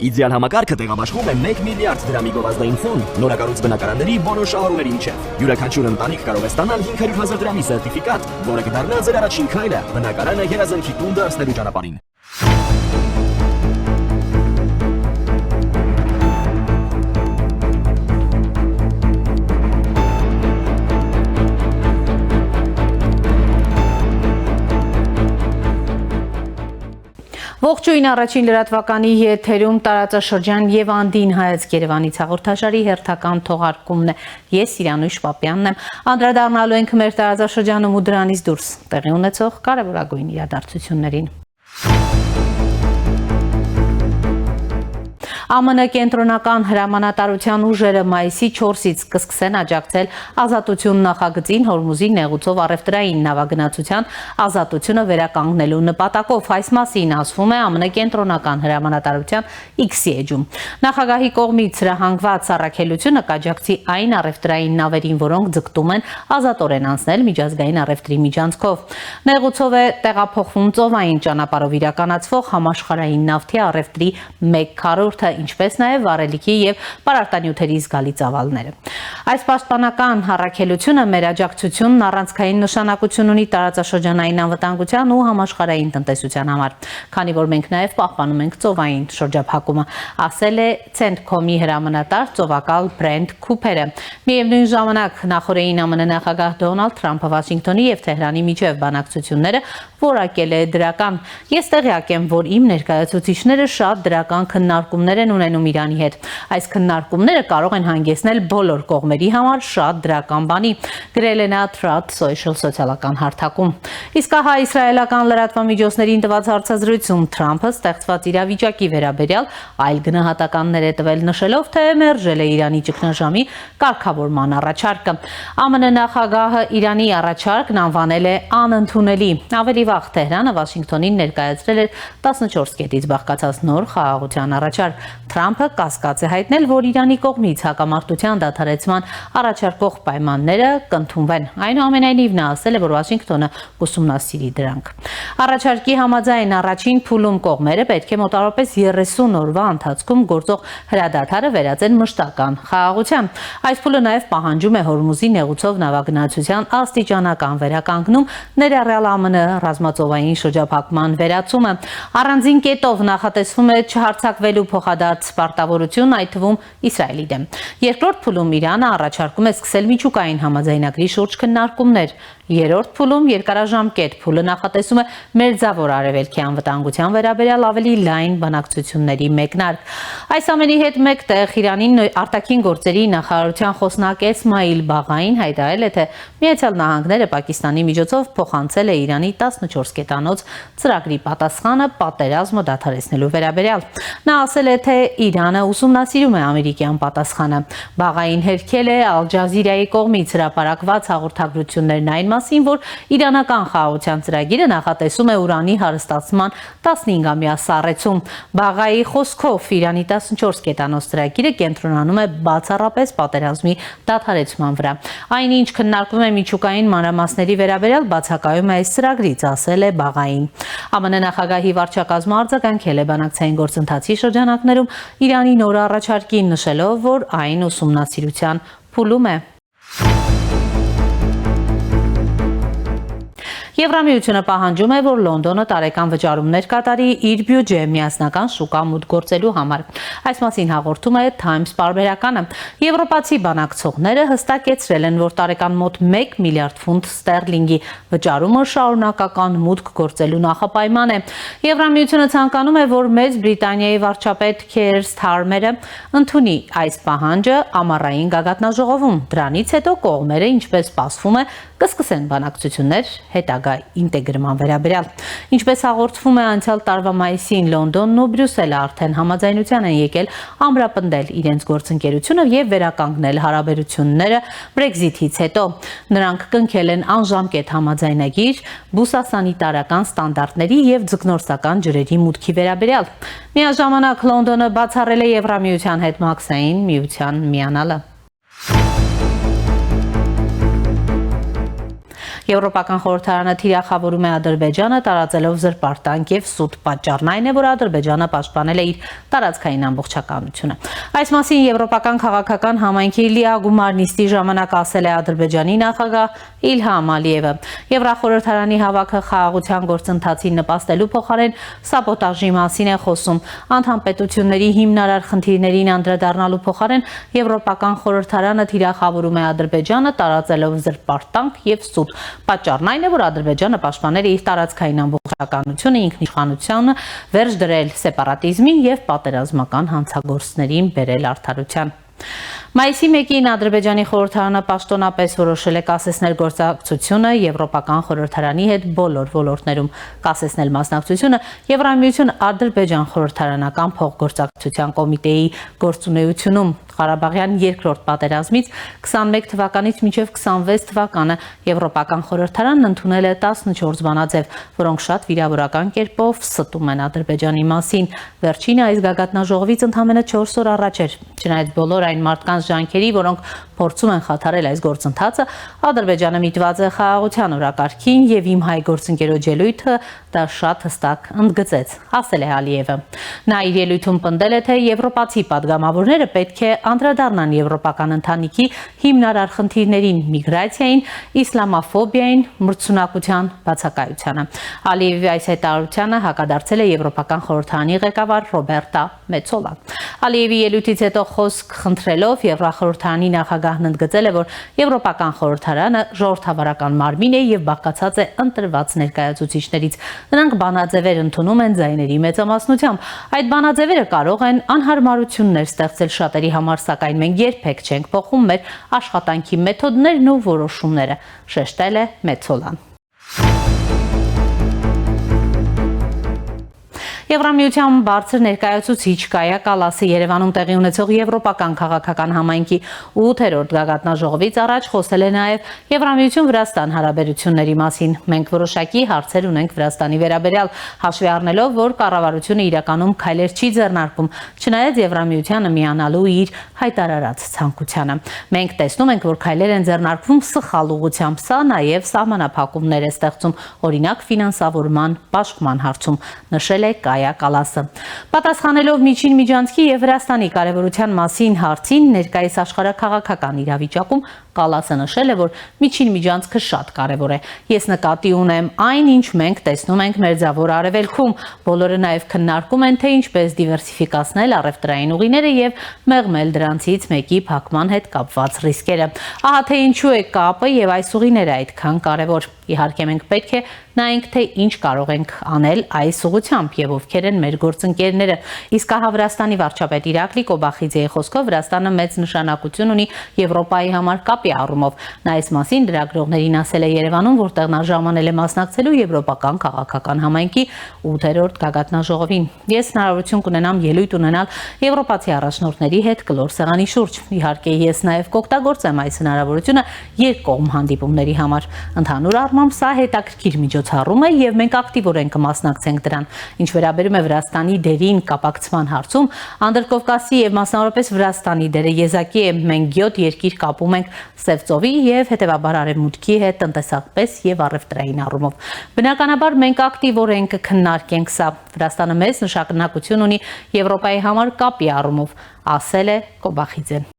Իդեալ համակարգը տեղաբաշխում է 1 միլիարդ դրամի գովազդային ֆոնդ, նորակառույց բնակարանների բոլոր շահառուների միջև։ Յուրաքանչյուր ընտանիք կարող է ստանալ 500,000 դրամի սերտիֆիկատ, որը կդառնա ձեր առաջին քայլը բնակարանը երազանքի տուն դարձնելու ճանապարհին։ Ողջույն առաջին լրատվականի եթերում տարածաշրջան եւ անդին հայացք Երևանից հաղորդաշարի հերթական թողարկումն է։ Ես Իրանուշ Պապյանն եմ։ Անդրադառնալու ենք մեր տարածաշրջանում ու դրանից դուրս տեղի ունեցող կարևորագույն իրադարձություններին։ ԱՄՆ կենտրոնական հրամանատարության ուժերը մայիսի 4-ից կսկսեն աջակցել ազատություն նախագծին Հորմուզի նեղուցով առևտրային նավագնացության ազատությունը վերականգնելու նպատակով։ Այս մասին ասվում է ԱՄՆ կենտրոնական հրամանատարության X էջում։ Նախագահի կողմից հրահանգված առաքելությունը կաջակցի այն առևտրային նավերին, որոնք ձգտում են ազատորեն անցնել միջազգային առևտրի միջանցքով։ Նեղուցով է տեղափոխվում ծովային ճանապարհով իրականացվող համաշխարհային նավթի առևտրի 1/4, ինչպես նաև վառելիքի եւ պարարտանյութերի զգալի ծավալները։ Այս պաշտպանական առաքելությունը մեր աջակցությունն առանցքային նշանակություն ունի տարածաշրջանային անվտանգության ու համաշխարհային տնտեսության համար, քանի որ մենք նաև պահպանում ենք ծովային շրջափակումը, ասել է Centcom-ի հրամանատար ծովակալ Բրենդ Քուփերը։ Միևնույն ժամանակ նախորդին ԱՄՆ նախագահ Դոնալդ Թրամփը Վաշինգտոնի եւ Թեհրանի միջև բանակցությունները որակել է դրական։ Ես տեղյակ եմ, որ իմ ներկայացուցիչները շատ դրական քննարկումներ են ունենում Իրանի հետ։ Այս քննարկումները կարող են հանգեցնել բոլոր կողմերի համար շատ դրական բանի, գրել է նա Truth Social սոցիալական հարթակում։ Իսկ ահա իսրայելական լրատվամիջոցներին տված հարցազրույցում Թրամփը ստեղծված իրավիճակի վերաբերյալ այլ գնահատականներ է տվել, նշելով, թե մերժել է Իրանի ճգնաժամի կարգավորման առաջարկը։ ԱՄՆ նախագահը Իրանի առաջարկն անվանել է անընդունելի։ Ավելի վաղ Թեհրանը Վաշինգտոնին ներկայացրել էր 14 կետից բաղկացած նոր խաղաղության առաջարկ։ Թրամփը կասկած է հայտնել, որ Իրանի կողմից հակամարտության դադարեցման առաջարկող պայմանները կընդունվեն։ Այնուամենայնիվ նա ասել է, որ Վաշինգտոնը կուսումնասիրի դրանք։ Առաջարկի համաձայն առաջին փուլում կողմերը պետք է մոտավորապես 30 օրվա ընթացքում գործող հրադադարը վերածեն մշտական խաղաղության։ Այս փուլը նաև պահանջում է Հորմուզի նեղուցով նավագնացության աստիճանական վերականգնում, ներառյալ ԱՄՆ ռազմածովային շրջափակման վերացումը։ Առանձին կետով նախատեսվում է չհարձակվելու փոխադարձ պարտավորություն, այդ թվում Իսրայելի դեմ։ Երկրորդ փուլում Իրանը առաջարկում է սկսել միջուկային համաձայնագրի շուրջ քննարկումներ։ Երրորդ փուլում երկարաժամկետ փուլը նախատեսում է Մերձավոր Արևելքի անվտանգության վերաբերյալ ավելի լայն բանակցությունների մեկնարկ։ Այս ամենի հետ մեկտեղ Իրանին արտաքին գործերի նախարարության խոսնակ Էսմայիլ Բաղային հայտարարել է, թե Միացյալ Նահանգները Պակիստանի միջոցով փոխանցել է Իրանի 14 կետանոց ծրագրի պատասխանը պատերազմը դադարեցնելու վերաբերյալ։ Նա ասել է, թե Իրանը ուսումնասիրում է ամերիկյան պատասխանը։ Բաղային հերքել է Ալ Ջազիրայի կողմից հրապարակված հաղորդագրություններն այն մասին, որ իրանական խաղաղության ծրագիրը նախատեսում է ուրանի հարստացման 15-ամյա սառեցում։ Բաղայի խոսքով Իրանի 14 կետանոց ծրագիրը կենտրոնանում է բացառապես պատերազմի դադարեցման վրա։ Այնինչ քննարկվում է միջուկային մանրամասների վերաբերյալ բացակայում է այս ծրագրից, ասել է Բաղային։ ԱՄՆ նախագահի վարչակազմը արձագանքել է բանակցային գործընթացի շրջանակներում Իրանի նոր առաջարկին, նշելով, որ այն ուսումնասիրության փուլում է։ Եվրամիությունը պահանջում է, որ Լոնդոնը տարեկան վճարումներ կատարի իր բյուջե միասնական շուկա մուտք գործելու համար։ Այս մասին հաղորդում է Times պարբերականը։ Եվրոպացի բանակցողները հստակեցրել են, որ տարեկան մոտ 1 միլիարդ ֆունտ ստերլինգի վճարումը շարունակական մուտք գործելու նախապայման է։ Եվրամիությունը ցանկանում է, որ Մեծ Բրիտանիայի վարչապետ Քեյր Սթարմերը ընդունի այս պահանջը ամառային գագաթնաժողովում։ Դրանից հետո կողմերը, ինչպես սպասվում է, կսկսեն բանակցություններ հետագա ինտեգրման վերաբերյալ։ Ինչպես հաղորդվում է, անցյալ տարվա մայիսին Լոնդոնն ու Բրյուսելը արդեն համաձայնության են եկել ամրապնդել իրենց գործընկերությունը եւ վերականգնել հարաբերությունները Brexit-ից հետո։ Նրանք կնքել են անժամկետ համաձայնագիր բուսասանիտարական ստանդարտների եւ ձկնորսական ջրերի մուտքի վերաբերյալ։ Միաժամանակ Լոնդոնը բացառել է Եվրամիության հետ մաքսային միության միանալը։ Եվրոպական խորհրդարանը թիրախավորում է Ադրբեջանը տարածելով զրպարտանք եւ սուտ պատճառն այն է, որ Ադրբեջանը պաշտպանել է իր տարածքային ամբողջականությունը։ Այս մասին Եվրոպական քաղաքական համայնքի լիագումար նիստի ժամանակ ասել է Ադրբեջանի նախագահ Իլհամ Ալիևը։ Եվրախորհրդարանի հավաքը խաղաղության գործընթացին նպաստելու փոխարեն սաբոտաժի մասին է խոսում։ Անդամ պետությունների հիմնարար խնդիրներին անդրադառնալու փոխարեն Եվրոպական խորհրդարանը թիրախավորում է Ադրբեջանը տարածելով զրպարտանք եւ սուտ։ Պատճառն այն է, որ Ադրբեջանը պաշտպանել է իր տարածքային ամբողջականությունը, ինքնիշխանությունը, վերջ դրել սեպարատիզմին եւ պատերազմական հանցագործներին բերել արդարության։ Մայիսի 1-ին Ադրբեջանի խորհրդարանը պաշտոնապես որոշել է կասեցնել գործակցությունը Եվրոպական խորհրդարանի հետ բոլոր ոլորտներում։ Կասեցնել մասնակցությունը Եվրամիություն Ադրբեջան խորհրդարանական փոխգործակցության կոմիտեի գործունեությունում Ղարաբաղյան երկրորդ պատերազմից 21 թվականից մինչև 26 թվականը Եվրոպական խորհրդարանն ընդունել է 14 բանաձև, որոնք շատ վիրավորական կերպով ստում են Ադրբեջանի մասին։ Վերջինը այս գագաթնաժողովից ընդամենը 4 օր առաջ էր։ Չնայած բոլոր այն մարդկանց ջանքերի, որոնք փորձում են խաթարել այս գործընթացը, Ադրբեջանը միտված է խաղաղության օրակարգին եւ իմ հայ գործընկերոջ ելույթը դա շատ հստակ ընդգծեց, ասել է Ալիևը։ Նա իր ելույթում պնդել է, թե եվրոպացի падգամավորները պետք է անդրադառնան եվրոպական ընտանիքի հիմնարար խնդիրներին՝ միգրացիային, իսլամաֆոբիային, մրցունակության բացակայությանը։ Ալիևի այս հայտարարությանը հակադարձել է Եվրոպական խորհրդարանի ղեկավար Ռոբերտա Մեցոլան։ Ալիևի ելույթից հետո խոսք խնդրելով Եվրախորհրդարանի նախագահն ընդգծել է, որ Եվրոպական խորհրդարանը ժողովրդավարական մարմին է եւ բաղկացած է ընտրված ներկայացուցիչներից։ Նրանք բանաձևեր ընդունում են ձայների մեծամասնությամբ։ Այդ բանաձևերը կարող են անհարմարություններ ստեղծել շատերի համար, սակայն մենք երբեք չենք փոխում մեր աշխատանքի մեթոդներն ու որոշումները, շեշտել է Մեցոլան։ Եվրամիության բարձր ներկայացուցիչ Կայա Կալասը Երևանում տեղի ունեցող Եվրոպական քաղաքական համայնքի 8-րդ գագաթնաժողովից առաջ խոսել է նաև Եվրամիություն-Վրաստան հարաբերությունների մասին։ Մենք որոշակի հարցեր ունենք Վրաստանի վերաբերյալ, հաշվի առնելով, որ կառավարությունը իրականում քայլեր չի ձեռնարկում, չնայած Եվրամիությանը միանալու իր հայտարարած ցանկությանը։ Մենք տեսնում ենք, որ քայլեր են ձեռնարկվում սխալ ուղղությամբ, սա նաև սահմանափակումներ է ստեղծում, օրինակ ֆինանսավորման պաշտպան հարցում, նշել է Կայա Կալասը։ Պատասխանելով Միջին Միջանցքի եւ Վրաստանի կարևորության մասին հարցին ներկայիս աշխարհաքաղաքական իրավիճակում Կալասը նշել է, որ Միջին Միջանցքը շատ կարևոր է։ Ես նկատի ունեմ այն, ինչ մենք տեսնում ենք Մերձավոր Արևելքում։ Բոլորը նաև քննարկում են, թե ինչպես դիվերսիֆիկացնել առևտրային ուղիները եւ մեղմել դրանցից մեկի փակման հետ կապված ռիսկերը։ Ահա թե ինչու է կապը եւ այս ուղիները այդքան կարևոր։ Իհարկե մենք պետք է նայենք, թե ինչ կարող ենք անել այս ուղղությամբ եւ ովքեր են մեր գործընկերները։ Իսկ ահա Վրաստանի վարչապետ Իրակլի Կոբախիձեի խոսքով Վրաստանը մեծ նշանակություն ունի Եվրոպայի համար կապի առումով։ Նա այս մասին լրագրողներին ասել է Երևանում, որտեղ նա ժամանել է մասնակցելու Եվրոպական քաղաքական համայնքի 8-րդ գագաթնաժողովին։ Ես հնարավորություն կունենամ ելույթ ունենալ եվրոպացի առաջնորդների հետ կլոր սեղանի շուրջ։ Իհարկե ես նաև կօգտագործեմ այս հնարավորությունը երկկողմ հանդիպումների համար։ Ընդհանուր առմամբ սա հետաքրքիր միջոցառում է եւ մենք ակտիվորեն կմասնակցենք դրան։ Ինչ վերաբերում է Վրաստանի դերին կապակցման հարցում, Անդրկովկասի եւ մասնավորապես Վրաստանի դերը եզակի է։ Մենք 7 երկիր կապում ենք Սև ծովի եւ հետեւաբար Արևմուտքի հետ տնտեսապես եւ առևտրային առումով։ Բնականաբար մենք ակտիվորեն կքննարկենք սա։ Վրաստանը մեծ նշանակություն ունի Եվրոպայի համար կապի առումով, ասել է Կոբախիձեն։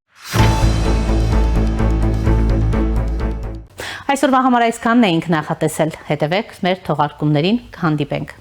Այսօրվա համար այսքանն էինք նախատեսել։ Հետևեք մեր թողարկումներին, կհանդիպենք։